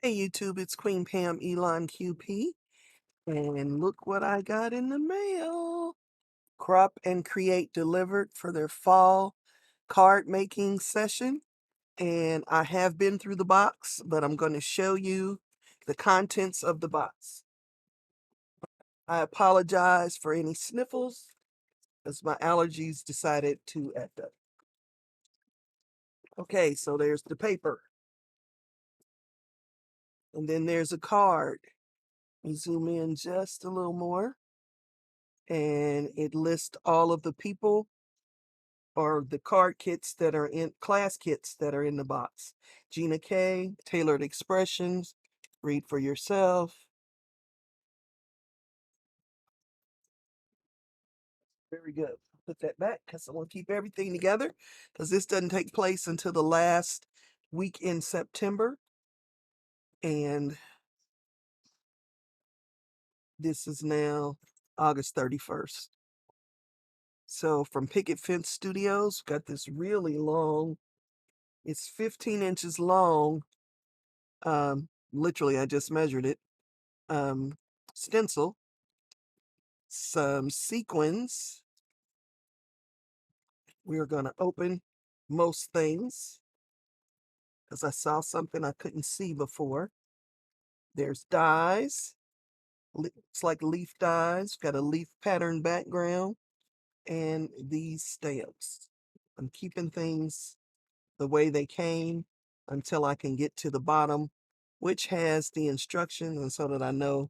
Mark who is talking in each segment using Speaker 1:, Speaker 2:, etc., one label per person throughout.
Speaker 1: Hey YouTube, it's Queen Pam Elon QP, and look what I got in the mail. Crop and Create delivered for their fall card making session, and I have been through the box, but I'm going to show you the contents of the box. I apologize for any sniffles, as my allergies decided to act up. Okay, so there's the paper, and then there's a card. Let me zoom in just a little more. And it lists all of the people or the card kits that are in class kits that are in the box. Gina K, Tailored Expressions, read for yourself. Very good. Put that back because I want to keep everything together because this doesn't take place until the last week in September. And this is now August 31st. So from Picket Fence Studios, got this really long, it's 15 inches long. Literally, I just measured it. Stencil, some sequins. We are going to open most things because I saw something I couldn't see before. There's dies. It's like leaf dies. Got a leaf pattern background and these stamps. I'm keeping things the way they came until I can get to the bottom, which has the instructions, and so that I know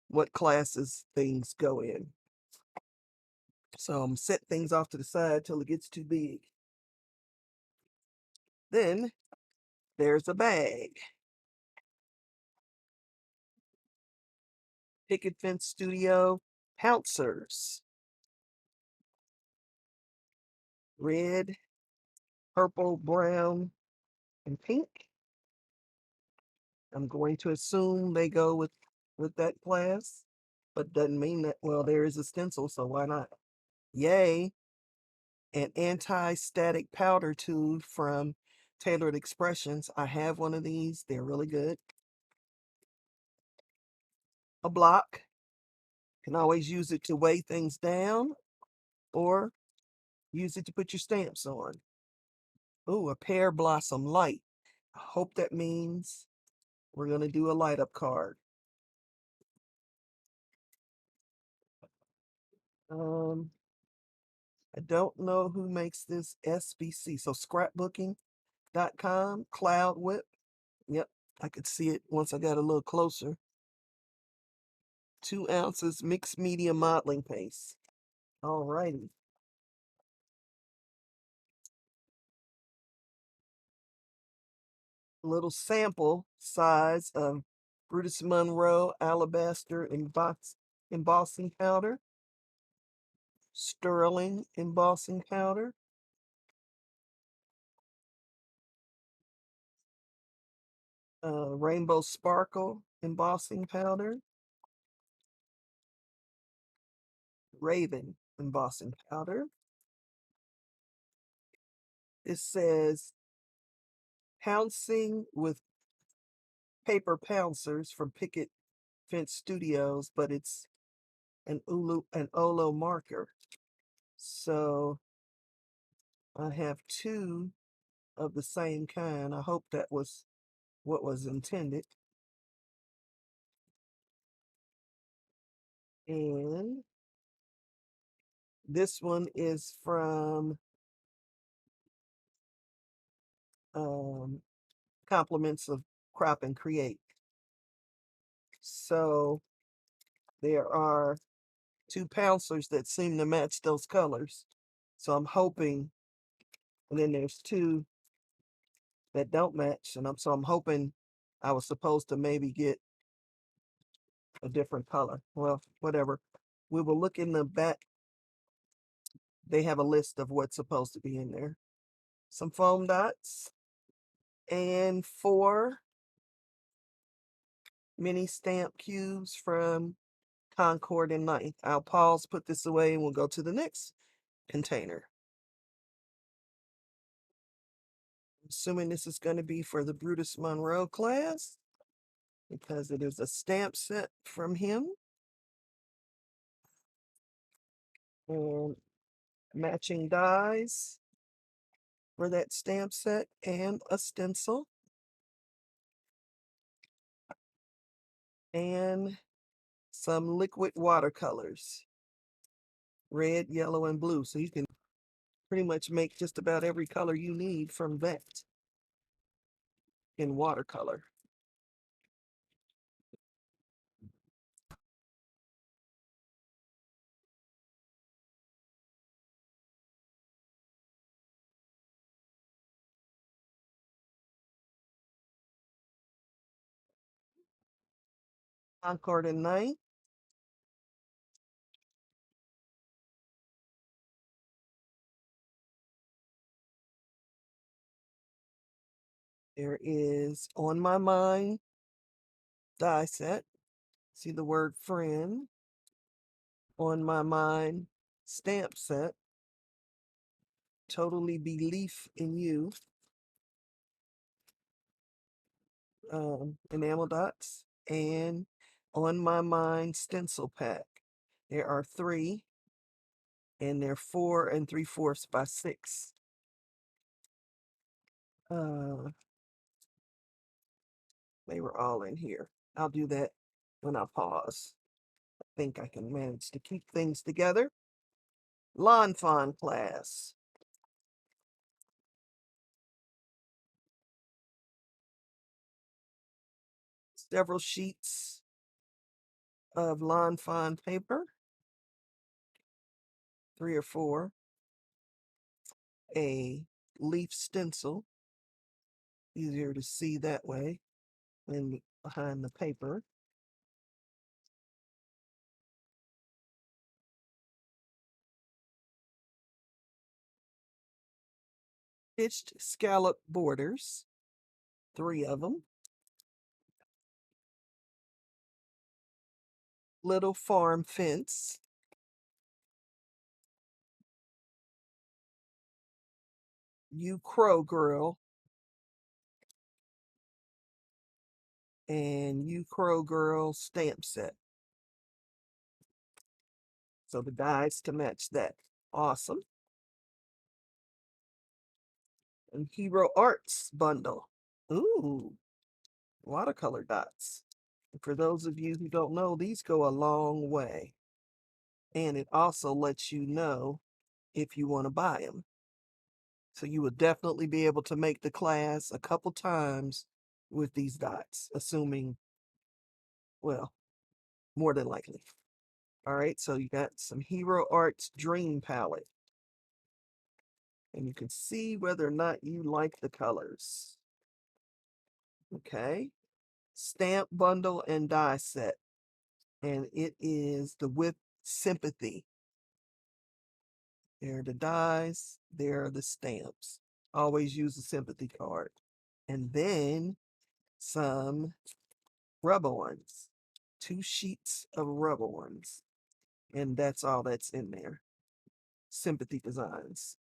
Speaker 1: what classes things go in. So I'm set things off to the side till it gets too big. Then there's a bag. Picket Fence Studio pouncers. Red, purple, brown, and pink. I'm going to assume they go with that class, but doesn't mean that, well, there is a stencil, so why not? Yay. An anti-static powder tube from Tailored Expressions. I have one of these. They're really good. A block. Can always use it to weigh things down or use it to put your stamps on. Oh, a pear blossom light. I hope that means we're going to do a light up card. I don't know who makes this SBC. So scrapbooking.com, Cloud Whip. Yep, I could see it once I got a little closer. 2 ounces mixed media modeling paste. All righty. Little sample size of Brutus Monroe Alabaster embossing powder, Sterling embossing powder, Rainbow Sparkle embossing powder, Raven embossing powder. It says pouncing with paper pouncers from Picket Fence Studios, but it's an Olo marker. So I have 2 of the same kind. I hope that was what was intended. And this one is from Compliments of Crop and Create. So there are 2 pouncers that seem to match those colors. So I'm hoping, and then there's 2 that don't match, and I'm hoping I was supposed to maybe get a different color. Well, whatever. We will look in the back. They have a list of what's supposed to be in there. Some foam dots and 4 mini stamp cubes from Concord and Ninth. I'll pause, put this away, and we'll go to the next container. Assuming this is going to be for the Brutus Monroe class. because it is a stamp set from him. And matching dies for that stamp set and a stencil. And some liquid watercolors, red, yellow, and blue. So you can pretty much make just about every color you need from that in watercolor. Concord and Ninth. There is On My Mind die set. See the word friend. On My Mind stamp set. Totally Belief in You. Enamel dots. And On My Mind stencil pack. There are 3, and they're 4 3/4 by 6. They were all in here. I'll do that when I pause. I think I can manage to keep things together. Lawn Fawn class. Several sheets of Lawn Fawn paper. 3 or 4. A leaf stencil. Easier to see that way than behind the paper. Stitched scallop borders. 3 of them. Little farm fence. You Crow Girl. And You Crow Girl stamp set. So the dies to match that. Awesome. And Hero Arts bundle. Ooh, watercolor dots. And for those of you who don't know, these go a long way. And it also lets you know if you want to buy them. So you will definitely be able to make the class a couple times with these dots, assuming, well, more than likely. All right, so you got some Hero Arts Dream Palette. And you can see whether or not you like the colors. Okay. Stamp bundle and die set. And it is the With Sympathy. There are the dies, there are the stamps. Always use a sympathy card. And then some rubber ones. 2 sheets of rubber ones. And that's all that's in there. Sympathy designs.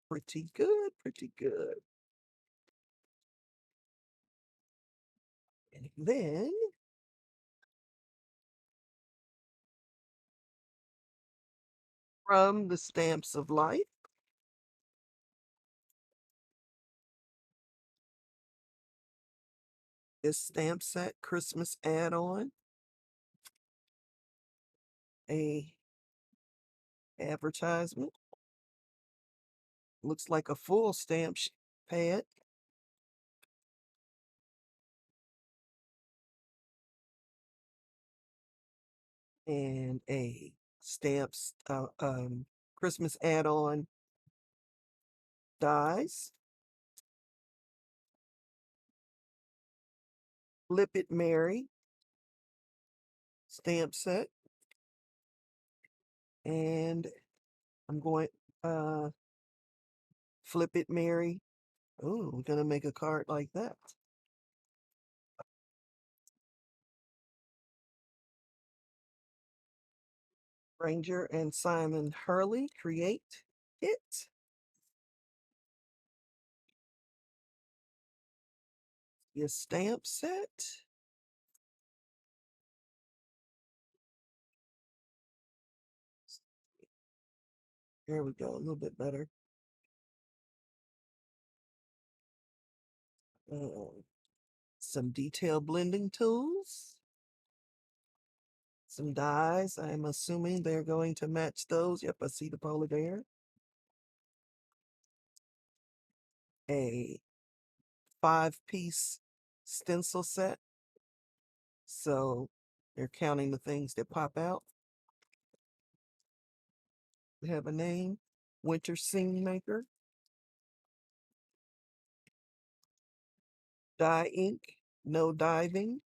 Speaker 1: Pretty good, pretty good. And then from the Stamps of Life, this stamp set Christmas add-on, a advertisement. Looks like a full stamp pad. And a stamps Christmas add-on dies. Flip It Mary stamp set. And I'm going Flip It Mary. Oh, we're gonna make a card like that. Ranger and Simon Hurley create it. Your stamp set. There we go, a little bit better. Some detail blending tools, some dies. I'm assuming they're going to match those. Yep, I see the polar bear. A 5-piece stencil set. So they're counting the things that pop out. They have a name, Winter Scene Maker. Dye ink, no diving.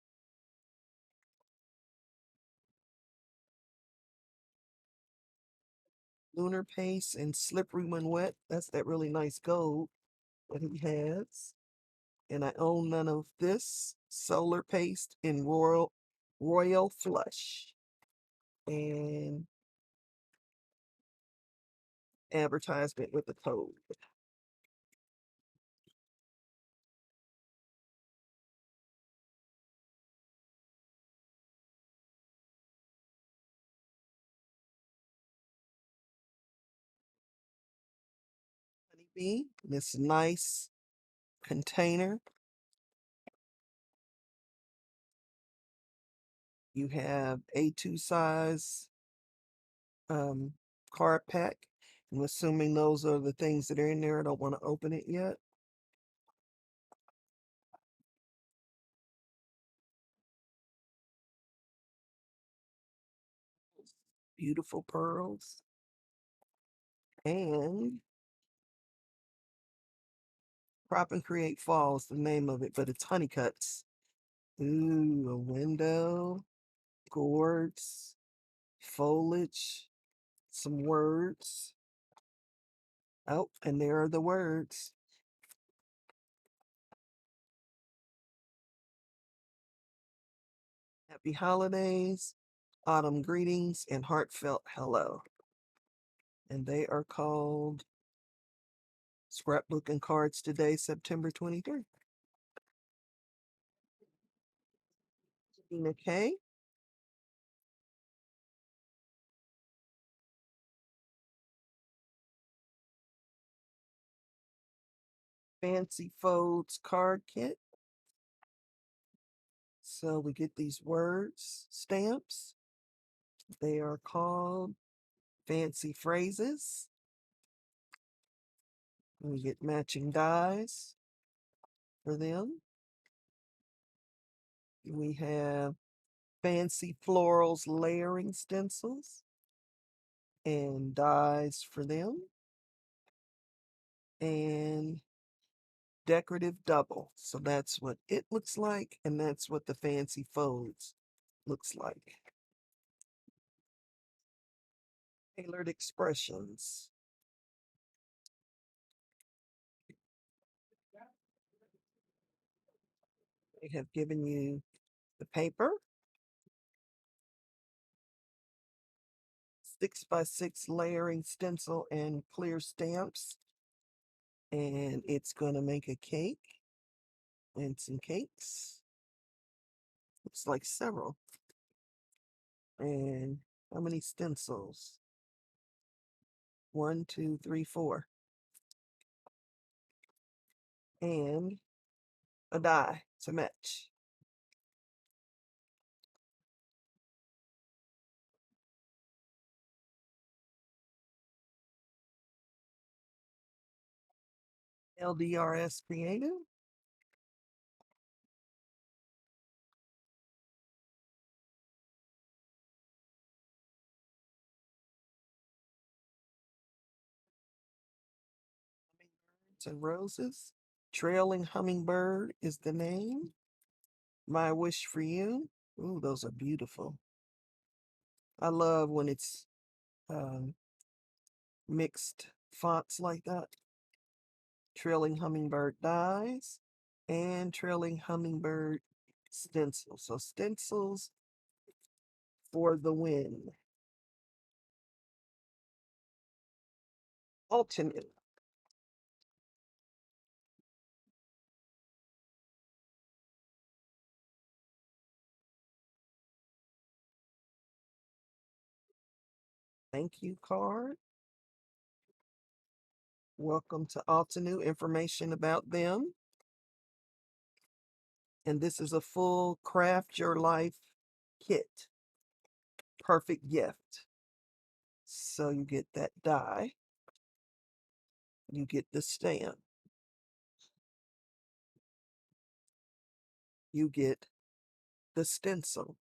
Speaker 1: Lunar paste and slippery when wet. That's that really nice gold that he has. And I own none of this. Solar paste in royal flush. And advertisement with the code. Honeybee, this nice container. You have A2 size um, card pack. I'm assuming those are the things that are in there. I don't want to open it yet. Beautiful pearls. And Prop and Create Fall is the name of it, but it's honeycuts. Ooh, a window, gourds, foliage, some words. Oh, and there are the words. Happy holidays, autumn greetings, and heartfelt hello. And they are called Scrapbook and Cards Today, September 23rd. Tina K. Fancy Folds card kit. So we get these words, stamps. They are called fancy phrases. We get matching dies for them. We have fancy florals layering stencils and dies for them. And decorative double. So that's what it looks like, and that's what the fancy folds looks like. Tailored expressions. They have given you the paper, 6x6 layering stencil and clear stamps. And it's going to make a cake and some cakes. Looks like several. And how many stencils? 1, 2, 3, 4. And a die to match. LDRS Creative. Hummingbirds and roses. Trailing Hummingbird is the name. My Wish for You. Ooh, those are beautiful. I love when it's um, mixed fonts like that. Trailing Hummingbird dies and Trailing Hummingbird stencils. So stencils for the win. Alternate. Thank you card. Welcome to Altenew, information about them. And this is a full Craft Your Life kit. Perfect gift. So you get that die. You get the stamp. You get the stencil.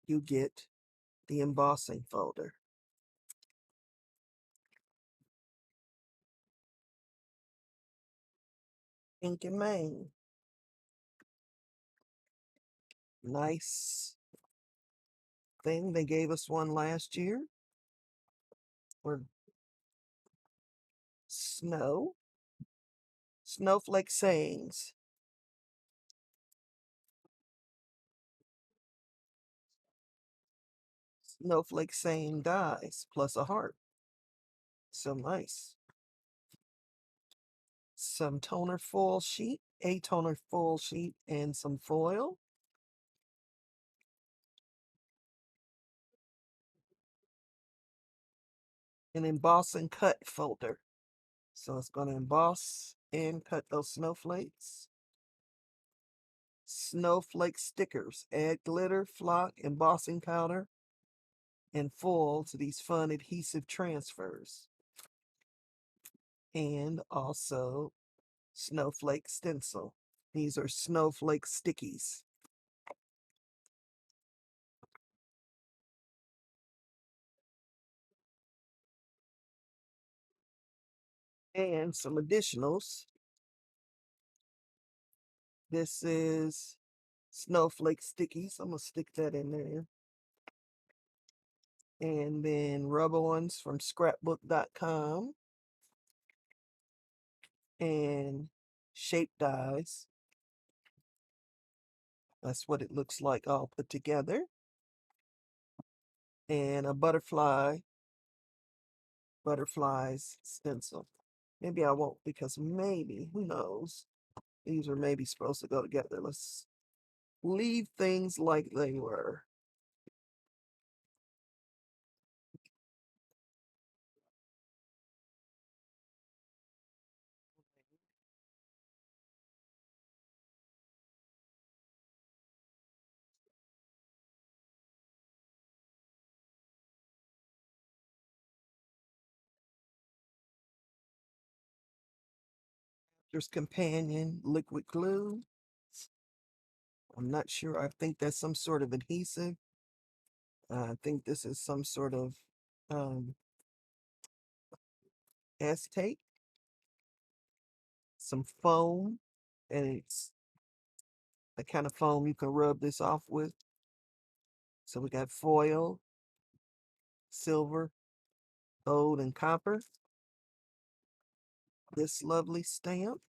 Speaker 1: You get the embossing folder. Ink and Main. Nice thing. They gave us one last year. Or snow. Snowflake sayings. Snowflake saying dies plus a heart. So nice. Some toner foil sheet, a toner foil sheet, and some foil. An emboss and cut folder. So it's going to emboss and cut those snowflakes. Snowflake stickers. Add glitter, flock, embossing powder, and foil to these fun adhesive transfers. And also snowflake stencil. These are snowflake stickies. And some additionals. This is snowflake stickies. I'm going to stick that in there. And then rub-ons from scrapbook.com. And shape dies. That's what it looks like all put together. And a butterflies stencil. Maybe I won't because maybe, who knows? These are maybe supposed to go together. Let's leave things like they were. There's companion liquid glue. I'm not sure. I think that's some sort of adhesive. I think this is some sort of acetate. Some foam, and it's the kind of foam you can rub this off with. So we got foil, silver, gold, and copper. This lovely stamp,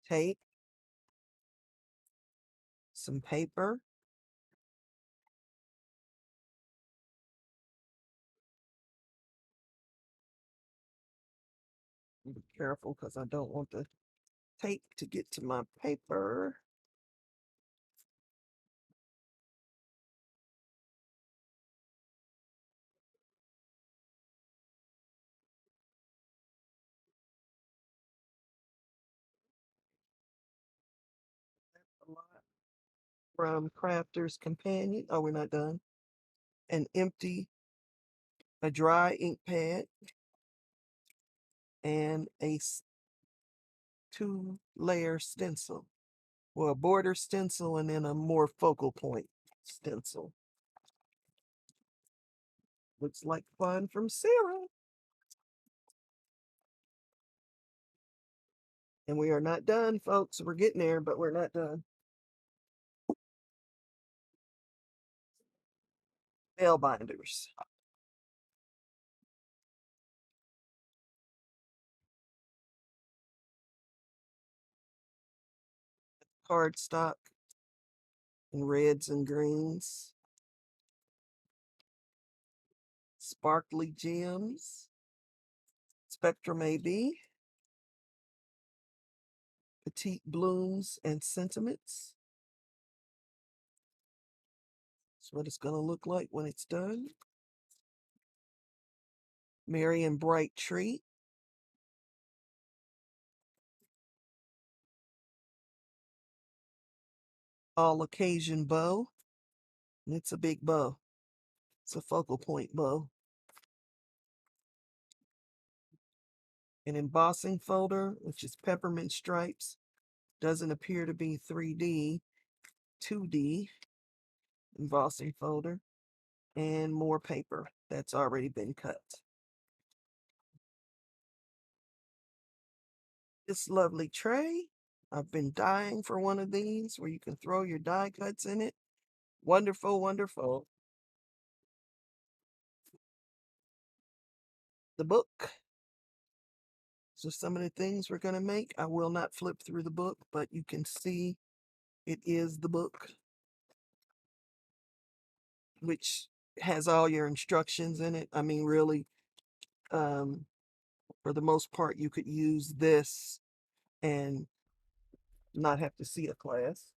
Speaker 1: tape, some paper, be careful because I don't want the tape to get to my paper. A lot from Crafter's Companion. Oh, we're not done. An empty, a dry ink pad, and a 2-layer stencil. Well, a border stencil and then a more focal point stencil. Looks like fun from Sarah. And we are not done, folks. We're getting there, but we're not done. Nail binders. Cardstock in reds and greens. Sparkly gems. Spectrum AB. Petite blooms and sentiments. That's what it's going to look like when it's done. Merry and Bright Treat. All Occasion Bow. And it's a big bow. It's a focal point bow. An embossing folder, which is peppermint stripes. Doesn't appear to be 3D, 2D embossing folder. And more paper that's already been cut. This lovely tray. I've been dying for one of these where you can throw your die cuts in it. Wonderful, wonderful. The book. So some of the things we're going to make, I will not flip through the book, but you can see it is the book, which has all your instructions in it. I mean, really, for the most part, you could use this and not have to see a class.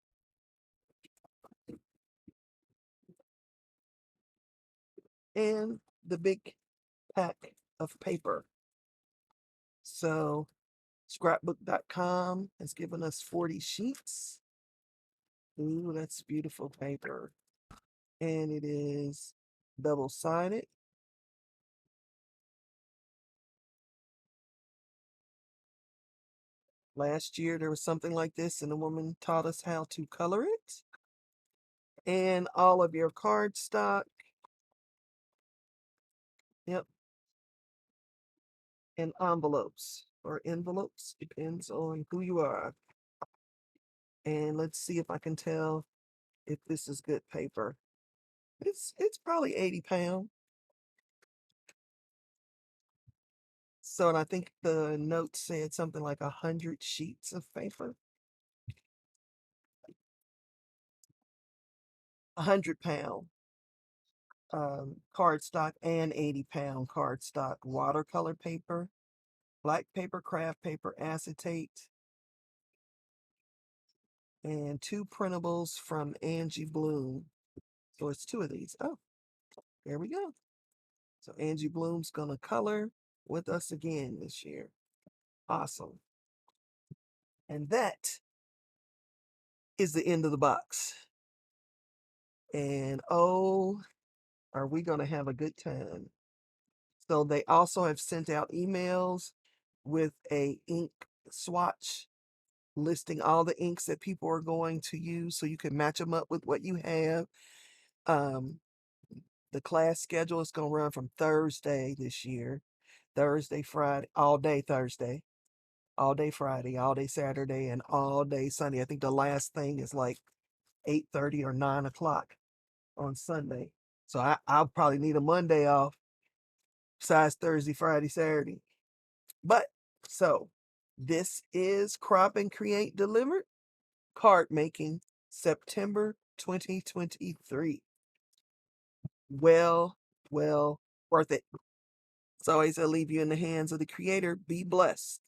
Speaker 1: And the big pack of paper. So scrapbook.com has given us 40 sheets. Ooh, that's beautiful paper. And it is double-sided. Last year there was something like this and a woman taught us how to color it. And all of your cardstock. Yep. And envelopes or envelopes, depends on who you are. And let's see if I can tell if this is good paper. It's probably 80 pounds. So, and I think the note said something like 100 sheets of paper. 100-pound cardstock and 80-pound cardstock watercolor paper, black paper, craft paper, acetate, and 2 printables from Angie Bloom. So it's 2 of these. Oh, there we go. So Angie Bloom's gonna color with us again this year. Awesome. And that is the end of the box. And oh, are we gonna have a good time? So they also have sent out emails with a ink swatch listing all the inks that people are going to use so you can match them up with what you have. Um, the class schedule is going to run from Thursday this year, Thursday, Friday, all day Thursday, all day Friday, all day Saturday, and all day Sunday. I think the last thing is like 8:30 or 9 o'clock on Sunday. So I'll probably need a Monday off, besides Thursday, Friday, Saturday. But so this is Crop and Create Delivered Card Making September 2023. Well, well, worth it. As always, I'll leave you in the hands of the Creator. Be blessed.